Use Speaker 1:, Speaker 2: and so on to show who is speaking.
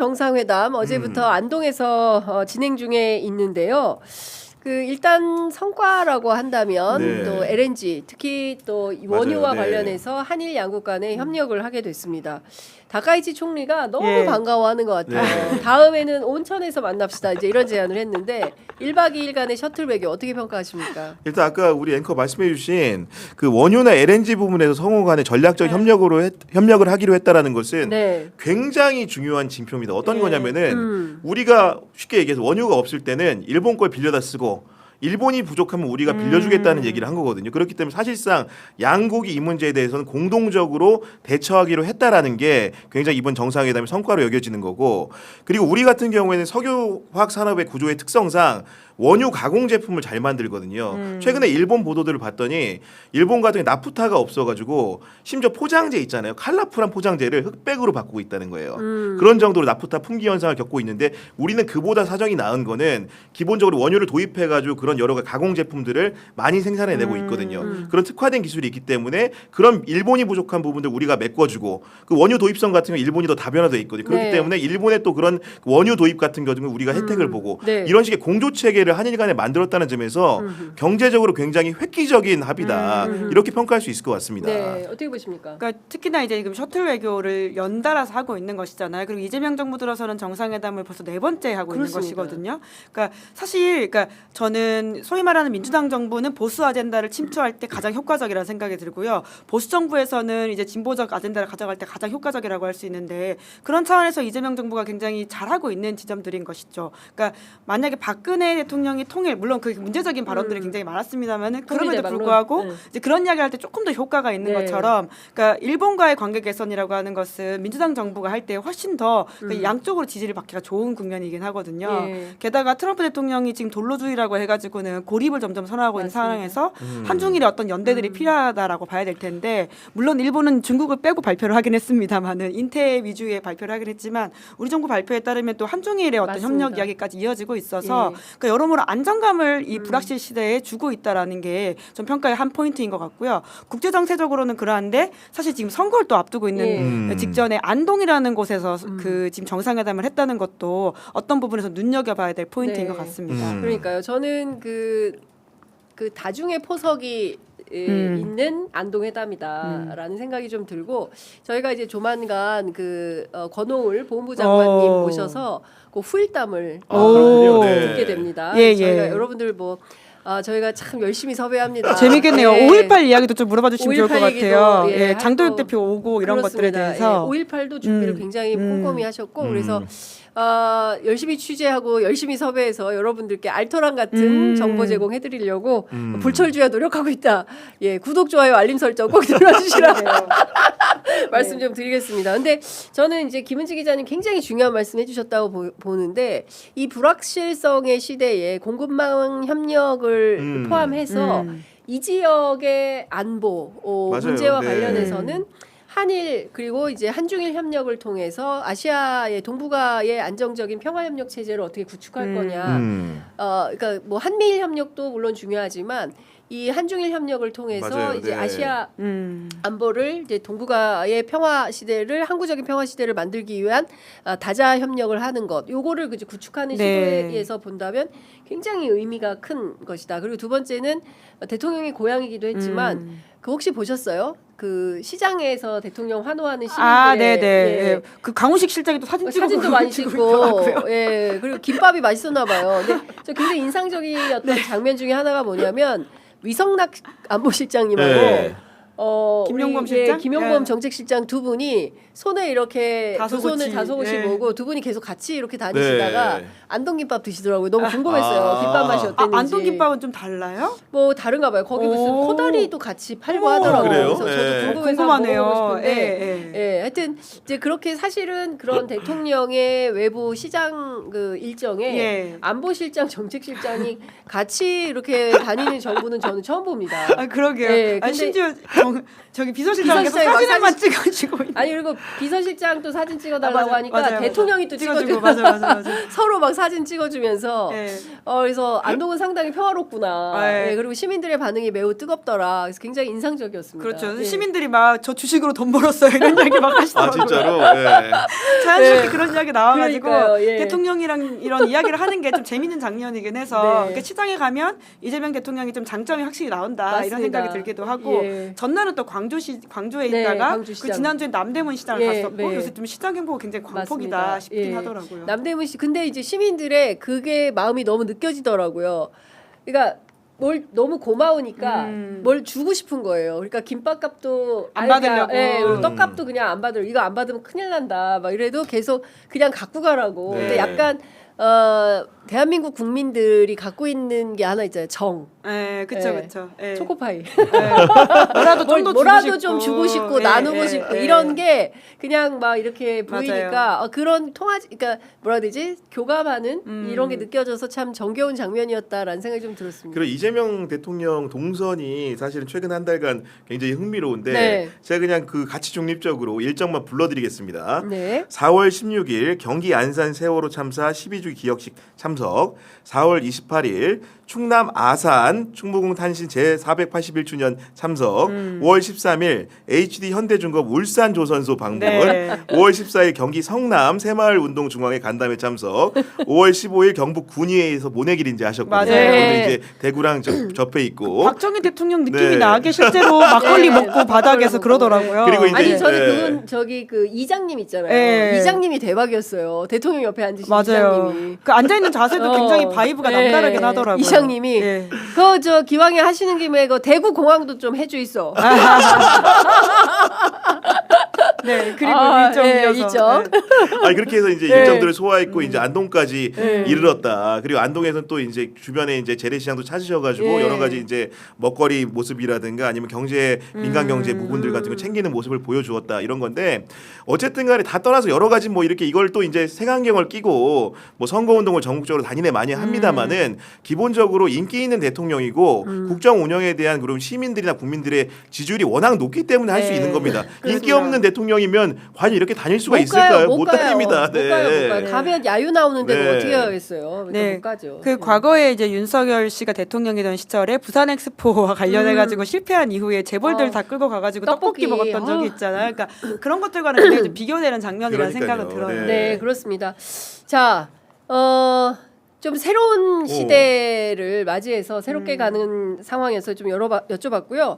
Speaker 1: 정상회담 어제부터 안동에서 진행 중에 있는데요. 일단 성과라고 한다면
Speaker 2: 네.
Speaker 1: 또 LNG 특히 또 원유와
Speaker 2: 맞아요. 네.
Speaker 1: 관련해서 한일 양국 간에 협력을 하게 됐습니다. 다카이치 총리가 너무
Speaker 3: 예.
Speaker 1: 반가워하는 것 같아요.
Speaker 2: 네.
Speaker 1: 다음에는 온천에서 만납시다. 이제 이런 제안을 했는데 1박 2일간의 셔틀 외교 어떻게 평가하십니까?
Speaker 2: 일단 아까 우리 앵커 말씀해주신 그 원유나 LNG 부분에서 성우 간의 전략적
Speaker 1: 네.
Speaker 2: 협력을 하기로 했다라는 것은
Speaker 1: 네.
Speaker 2: 굉장히 중요한 징표입니다. 어떤
Speaker 1: 네.
Speaker 2: 거냐면은 우리가 쉽게 얘기해서 원유가 없을 때는 일본 걸 빌려다 쓰고 일본이 부족하면 우리가 빌려주겠다는 얘기를 한 거거든요. 그렇기 때문에 사실상 양국이 이 문제에 대해서는 공동적으로 대처하기로 했다라는 게 굉장히 이번 정상회담의 성과로 여겨지는 거고, 그리고 우리 같은 경우에는 석유화학 산업의 구조의 특성상 원유 가공 제품을 잘 만들거든요. 최근에 일본 보도들을 봤더니 일본 같은 경우 나프타가 없어가지고 심지어 포장재 있잖아요. 칼라풀한 포장재를 흑백으로 바꾸고 있다는 거예요. 그런 정도로 나프타 품귀 현상을 겪고 있는데 우리는 그보다 사정이 나은 거는 기본적으로 원유를 도입해가지고 그런 여러 가지 가공 제품들을 많이 생산해내고 있거든요. 그런 특화된 기술이 있기 때문에 그런 일본이 부족한 부분들 우리가 메꿔주고, 그 원유 도입성 같은 경우 일본이 더 다변화돼 있거든요. 그렇기
Speaker 1: 네.
Speaker 2: 때문에 일본의 또 그런 원유 도입 같은 경우는 우리가 혜택을 보고
Speaker 1: 네.
Speaker 2: 이런 식의 공조 체계를 한일 간에 만들었다는 점에서 경제적으로 굉장히 획기적인 합의다 이렇게 평가할 수 있을 것 같습니다.
Speaker 1: 네, 어떻게 보십니까?
Speaker 3: 그러니까 특히나 이제 지금 셔틀 외교를 연달아서 하고 있는 것이잖아요. 그리고 이재명 정부 들어서는 정상회담을 벌써 4번째 하고
Speaker 1: 그렇습니다.
Speaker 3: 있는 것이거든요. 그러니까 사실 저는 소위 말하는 민주당 정부는 보수 아젠다를 침투할 때 가장 효과적이라는 생각이 들고요. 보수 정부에서는 이제 진보적 아젠다를 가져갈 때 가장 효과적이라고 할 수 있는데, 그런 차원에서 이재명 정부가 굉장히 잘하고 있는 지점들인 것이죠. 그러니까 만약에 박근혜 대통령이 통일, 물론 그 문제적인 발언들이 굉장히 많았습니다만은 그럼에도
Speaker 1: 대박론.
Speaker 3: 불구하고
Speaker 1: 네.
Speaker 3: 이제 그런 이야기를 할 때 조금 더 효과가 있는
Speaker 1: 네.
Speaker 3: 것처럼, 그러니까 일본과의 관계 개선이라고 하는 것은 민주당 정부가 할 때 훨씬 더 양쪽으로 지지를 받기가 좋은 국면이긴 하거든요.
Speaker 1: 예.
Speaker 3: 게다가 트럼프 대통령이 지금 돌로주의라고 해가지고는 고립을 점점 선호하고 있는
Speaker 1: 맞습니다.
Speaker 3: 상황에서 한중일의 어떤 연대들이 필요하다라고 봐야 될 텐데, 물론 일본은 중국을 빼고 발표를 하긴 했습니다만은 인태 위주의 발표를 하긴 했지만 우리 정부 발표에 따르면 또 한중일의 어떤
Speaker 1: 맞습니다.
Speaker 3: 협력 이야기까지 이어지고 있어서
Speaker 1: 예.
Speaker 3: 그러니까 여러모로 안정감을 이 불확실 시대에 주고 있다라는 게 좀 평가의 한 포인트인 것 같고요. 국제 정세적으로는 그러한데 사실 지금 선거를 또 앞두고 있는 직전에 안동이라는 곳에서 그 지금 정상회담을 했다는 것도 어떤 부분에서 눈여겨봐야 될 포인트인
Speaker 1: 네.
Speaker 3: 것 같습니다.
Speaker 1: 그러니까요. 저는 그 다중의 포석이 있는 안동회담이다라는 생각이 좀 들고, 저희가 이제 조만간 권오을 보훈부 장관님 모셔서 그 후일담을
Speaker 2: 그렇군요. 네.
Speaker 1: 듣게 됩니다.
Speaker 3: 예,
Speaker 1: 저희가
Speaker 3: 예.
Speaker 1: 여러분들 저희가 참 열심히 섭외합니다.
Speaker 3: 재밌겠네요.
Speaker 1: 예.
Speaker 3: 5.18 이야기도 좀 물어봐 주시면 좋을 것
Speaker 1: 5.18 얘기도,
Speaker 3: 같아요.
Speaker 1: 예,
Speaker 3: 장도혁
Speaker 1: 하고
Speaker 3: 대표 오고 이런 것들에
Speaker 1: 그렇습니다.
Speaker 3: 대해서.
Speaker 1: 예, 5.18도 준비를 굉장히 꼼꼼히 하셨고, 그래서 열심히 취재하고 열심히 섭외해서 여러분들께 알토란 같은 정보 제공해드리려고 불철주야 노력하고 있다. 예, 구독, 좋아요, 알림 설정 꼭 눌러주시라 말씀 좀 드리겠습니다. 근데 저는 이제 김은지 기자님 굉장히 중요한 말씀 해주셨다고 보는데, 이 불확실성의 시대에 공급망 협력을 포함해서 이 지역의 안보
Speaker 2: 맞아요.
Speaker 1: 문제와
Speaker 2: 네.
Speaker 1: 관련해서는 한일 그리고 이제 한중일 협력을 통해서 아시아의 동북아의 안정적인 평화 협력 체제를 어떻게 구축할 거냐. 그러니까 뭐 한미일 협력도 물론 중요하지만 이 한중일 협력을 통해서
Speaker 2: 맞아요.
Speaker 1: 이제
Speaker 2: 네.
Speaker 1: 아시아 안보를 이제 동북아의 평화 시대를, 항구적인 평화 시대를 만들기 위한 다자 협력을 하는 것, 요거를 이제 구축하는
Speaker 3: 네.
Speaker 1: 시도에서 본다면 굉장히 의미가 큰 것이다. 그리고 두 번째는 대통령의 고향이기도 했지만 그 혹시 보셨어요? 그 시장에서 대통령 환호하는 시민들의
Speaker 3: 네네.
Speaker 1: 예.
Speaker 3: 예. 그 강훈식 실장이 또
Speaker 1: 사진도 많이 찍고,
Speaker 3: 있더라고요.
Speaker 1: 예, 그리고 김밥이 맛있었나 봐요. 근데 저 굉장히 인상적이었던
Speaker 3: 네.
Speaker 1: 장면 중에 하나가 뭐냐면 위성락 안보실장님하고
Speaker 2: 네.
Speaker 3: 김용범
Speaker 1: 우리,
Speaker 3: 실장?
Speaker 1: 김용범
Speaker 3: 예.
Speaker 1: 정책실장 두 분이 손에 이렇게 두 손을 다소곳이
Speaker 3: 예.
Speaker 1: 모으고 두 분이 계속 같이 이렇게 다니시다가
Speaker 2: 네.
Speaker 1: 안동김밥 드시더라고요. 너무 궁금했어요. 김밥 맛이 어땠는지.
Speaker 3: 안동김밥은 좀 달라요?
Speaker 1: 뭐 다른가 봐요. 거기 무슨
Speaker 3: 오.
Speaker 1: 코다리도 같이 팔고
Speaker 3: 어머.
Speaker 1: 하더라고요.
Speaker 2: 그래요?
Speaker 1: 그래서
Speaker 2: 네.
Speaker 1: 저도 궁금해서
Speaker 3: 궁금하네요.
Speaker 1: 먹어보고 싶은데,
Speaker 3: 예, 예.
Speaker 1: 예, 하여튼 이제 그렇게 사실은 그런 대통령의 외부 시장 일정에
Speaker 3: 예.
Speaker 1: 안보실장, 정책실장이 같이 이렇게 다니는 정부는 저는 처음 봅니다.
Speaker 3: 그러게요.
Speaker 1: 예, 근데-
Speaker 3: 심지어 저기 비서실장께서
Speaker 1: 비서실장이 막
Speaker 3: 사진만 찍어주고
Speaker 1: 아니 그리고 비서실장도 사진 찍어달라고
Speaker 3: 맞아,
Speaker 1: 하니까
Speaker 3: 맞아요,
Speaker 1: 대통령이 또 찍어주고
Speaker 3: 맞아.
Speaker 1: 서로 막 사진 찍어주면서
Speaker 3: 네.
Speaker 1: 그래서 안동은 상당히 평화롭구나.
Speaker 3: 네.
Speaker 1: 그리고 시민들의 반응이 매우 뜨겁더라. 그래서 굉장히 인상적이었습니다.
Speaker 3: 그렇죠.
Speaker 1: 예.
Speaker 3: 시민들이 막 저 주식으로 돈 벌었어요 이런 이야기 막
Speaker 2: 아
Speaker 3: 하시더라고요.
Speaker 2: 진짜로. 예.
Speaker 3: 자연스럽게
Speaker 1: 네.
Speaker 3: 그런 이야기 나와가지고
Speaker 1: 그러니까요, 예.
Speaker 3: 대통령이랑 이런 이야기를 하는 게 좀 재밌는 장면이긴 해서
Speaker 1: 네.
Speaker 3: 그러니까 시장에 가면 이재명 대통령이 좀 장점이 확실히 나온다 이런
Speaker 1: 맞습니다.
Speaker 3: 생각이 들기도 하고
Speaker 1: 예.
Speaker 3: 전날은 또 광주에
Speaker 1: 네,
Speaker 3: 있다가
Speaker 1: 광주시장.
Speaker 3: 그 지난주에 남대문 시장을
Speaker 1: 예,
Speaker 3: 갔었고
Speaker 1: 네.
Speaker 3: 요새 좀 시장 행보가 굉장히 광폭이다
Speaker 1: 맞습니다.
Speaker 3: 싶긴
Speaker 1: 예.
Speaker 3: 하더라고요.
Speaker 1: 남대문 씨 근데 이제 시민들의 그게 마음이 너무 느껴지더라고요. 그러니까 뭘 너무 고마우니까 뭘 주고 싶은 거예요. 그러니까 김밥값도
Speaker 3: 안 받으려고.
Speaker 1: 그리고 떡값도 그냥 안 받으려. 이거 안 받으면 큰일 난다. 막 이래도 계속 그냥 갖고 가라고.
Speaker 2: 네.
Speaker 1: 근데 약간 대한민국 국민들이 갖고 있는 게 하나 있잖아요. 정.
Speaker 3: 예, 그렇죠,
Speaker 1: 예.
Speaker 3: 그렇죠. 예.
Speaker 1: 초코파이.
Speaker 3: 뭐라도
Speaker 1: 뭐라도 좀 주고 싶고
Speaker 3: 예,
Speaker 1: 나누고
Speaker 3: 예,
Speaker 1: 싶고
Speaker 3: 예.
Speaker 1: 이런 게 그냥 막 이렇게 보이니까
Speaker 3: 맞아요.
Speaker 1: 그런 그러니까 뭐라 해야 되지? 교감하는 이런 게 느껴져서 참 정겨운 장면이었다라는 생각이 좀 들었습니다.
Speaker 2: 그리고 이재명 대통령 동선이 사실은 최근 한 달간 굉장히 흥미로운데
Speaker 1: 네.
Speaker 2: 제가 그냥 그 가치 중립적으로 일정만 불러드리겠습니다.
Speaker 1: 네.
Speaker 2: 4월 16일 경기 안산 세월호 참사 12주 기억식 참석, 4월 28일 충남 아산 충무공 탄신 제481주년 참석, 5월 13일 HD 현대중공업 울산 조선소 방문,
Speaker 3: 네.
Speaker 2: 5월 14일 경기 성남 새마을운동중앙회 간담회 참석, 5월 15일 경북 군위에서 모내길인지 하셨거든요.
Speaker 3: 맞아요.
Speaker 1: 네.
Speaker 2: 오늘 이제 대구랑 접해 있고
Speaker 3: 박정희 대통령 느낌이
Speaker 2: 네.
Speaker 3: 나게 실제로 막걸리
Speaker 1: 네.
Speaker 3: 먹고 바닥에서 그러더라고요.
Speaker 2: 그리고 이제
Speaker 1: 아니 저는
Speaker 2: 예.
Speaker 1: 그건 저기 그 이장님 있잖아요.
Speaker 3: 예.
Speaker 1: 이장님이 대박이었어요. 대통령 옆에 앉으신
Speaker 3: 맞아요.
Speaker 1: 이장님이.
Speaker 3: 그 앉아 있는 자세도 굉장히 바이브가
Speaker 1: 예.
Speaker 3: 남다르긴 하더라고요.
Speaker 1: 이장님이
Speaker 3: 예.
Speaker 1: 그 저 기왕에 하시는 김에 그 대구 공항도 좀 해주 있어.
Speaker 3: 네, 그리고
Speaker 1: 일정.
Speaker 3: 일정.
Speaker 2: 아니 그렇게 해서 이제
Speaker 1: 네.
Speaker 2: 일정들을 소화했고 이제 안동까지
Speaker 1: 네.
Speaker 2: 이르렀다. 그리고 안동에서는 또 이제 주변에 이제 재래시장도 찾으셔가지고
Speaker 1: 예.
Speaker 2: 여러 가지 이제 먹거리 모습이라든가 아니면 경제 민간 경제 부분들 같은 거 챙기는 모습을 보여주었다 이런 건데 어쨌든간에 다 떠나서 여러 가지 뭐 이렇게 이걸 또 이제 색안경을 끼고 뭐 선거운동을 전국적으로 다니네 많이 합니다만은 기본적으로 인기 있는 대통령이고 국정 운영에 대한 그런 시민들이나 국민들의 지지율이 워낙 높기 때문에 할 수
Speaker 1: 네.
Speaker 2: 있는 겁니다. 인기
Speaker 1: 그렇습니다.
Speaker 2: 없는 대통령이면 과연 이렇게 다닐 수가
Speaker 1: 못
Speaker 2: 있을까요?
Speaker 1: 가요,
Speaker 2: 못
Speaker 1: 가요.
Speaker 2: 다닙니다.
Speaker 1: 못 가요. 가면 야유 나오는데도
Speaker 2: 네.
Speaker 1: 어떻게 하겠어요? 그러니까
Speaker 3: 네.
Speaker 1: 못 가죠.
Speaker 3: 그 과거에 이제 윤석열 씨가 대통령이던 시절에 부산 엑스포와 관련해 가지고 실패한 이후에 재벌들 다 끌고 가가지고 떡볶이
Speaker 1: 떡볶이.
Speaker 3: 먹었던 적이 있잖아요. 그러니까 그런 것들과는 굉장히 좀 비교되는 장면이라는
Speaker 2: 그러니까요.
Speaker 3: 생각은 들어요.
Speaker 1: 네, 그렇습니다. 자, 좀 새로운 시대를 맞이해서 새롭게 가는 상황에서 좀 여쭤봤고요.